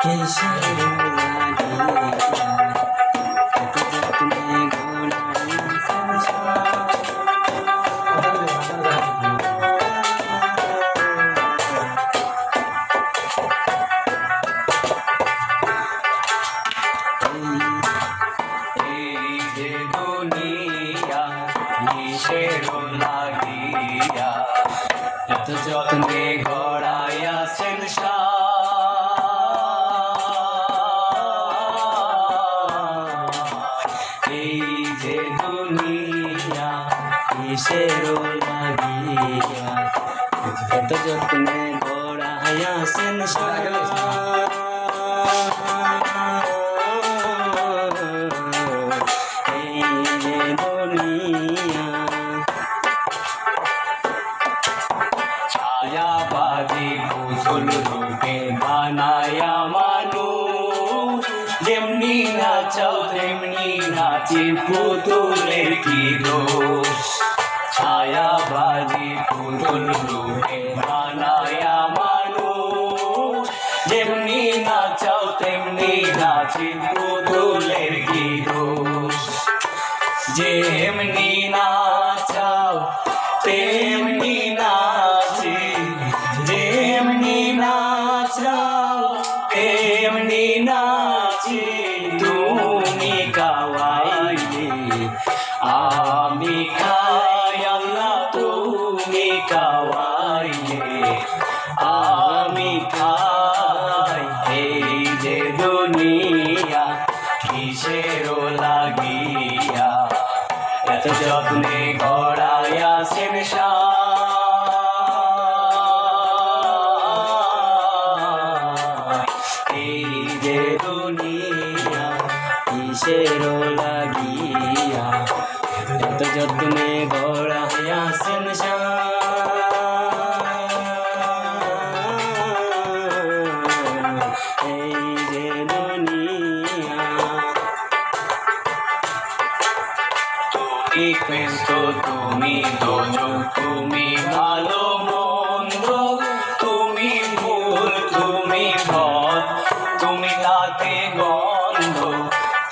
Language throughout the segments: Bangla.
কিসের লাগিয়া এত যত্নে গড়াইয়া সংসার। এই যে দুনিয়া কিসের লাগিয়া এত যত্নে গড়াইয়া এই যে দুনিয়া কিসের লাগিয়া এত যত্নে গড়াইয়া সংসার। এই যে দুনিয়া ছায়াবাদী পুতুল রূপে বানায়া মানুষ যেমনি নাচাও তেমনি নাচে পুতুলের কি দোষ। ছায়াবাদী পুতুল রূপে বানায়া মানুষ যেমনি নাচাও তেমনি নাচে পুতুলের কি দোষ। যেমনি নাচাও তেমনি নাচে যেমনি নাচাও তেমনি নাচে তুমি কাওয়াইলে আমি খাই আল্লাহ তুমি কাওয়াইলে আমি খাই। এই যে দুনিয়া কিসের লাগিয়া এত যত্নে গড়াইয়া এই যে দুনিয়া কিসের লাগিয়া এত যত্নে গড়াইয়া সংসার। এই যে দুনিয়া তুমি কৃষ্ণ তুমি দোজক তুমি ভালো মন্দ তুমি ভুল তুমি ভদ তুমি তাতে গন্ধ।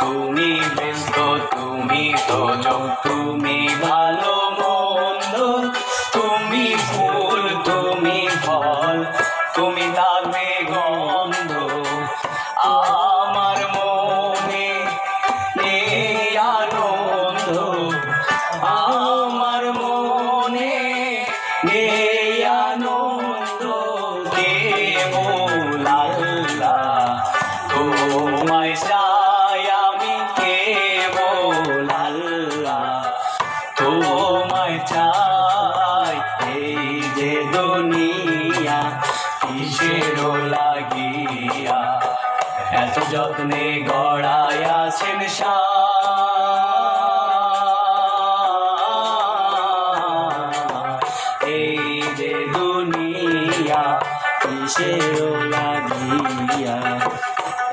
তুমি ব্যস্ত তুমি দোজক তুমি ভালো মন্দ তুমি ভুল তুমি ফল তুমি তাতে গন্ধ। আমার মনে নেই আনন্দ আমার মনে নেই আনন্দ কেবল আল্লাহ তোমায় চাই আমি কেবল আল্লাহ তোমায় চাই। এই যে দুনিয়া কিসের লাগিয়া এত যত্নে গড়াইয়া এই যে দুনিয়া কিসের লাগিয়া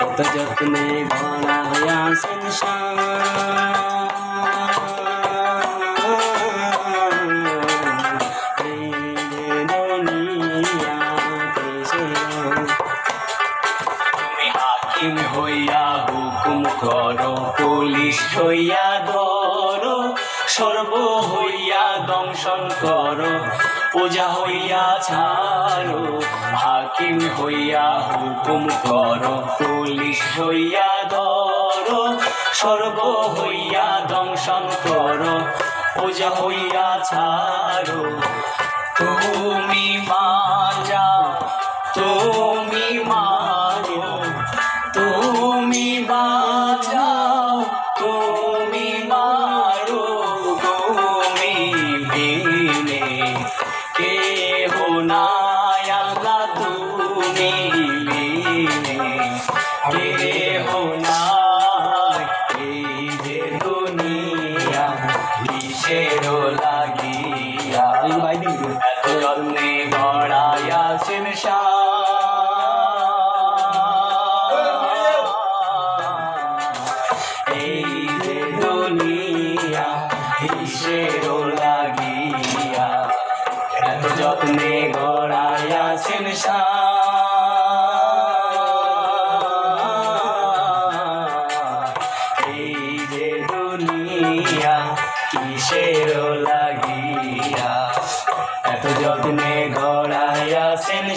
এত যত্নে গড়াইয়া সংসার। এই যে দুনিয়া কিসের তুমি হাকিম হইয়া হুকুম করো পুলিশ হইয়া ধরো সর্ব হইয়া দংশন করো পূজা হইয়া ছাড়ো। হাকিম হইয়া হুকুম করো পুলিশ হইয়া ধরো সর্ব হইয়া দংশন করো পূজা হইয়া ছাড়ো। তুমি বাঁচাও তুমি মারো তুমি বাঁচাও তুমি মারো তুমি বিনে কেহ নাই আল্লাহ তুমি বিনে কেহ নাই। এই যে দুনিয়া কিসের লাগিয়া এত যত্নে গড়াইয়া এই যে দুনিয়া কিসের লাগিয়া এত যত্নে গড়াইয়া কিসের লাগিয়া এত যত্নে গড়াইয়াছেন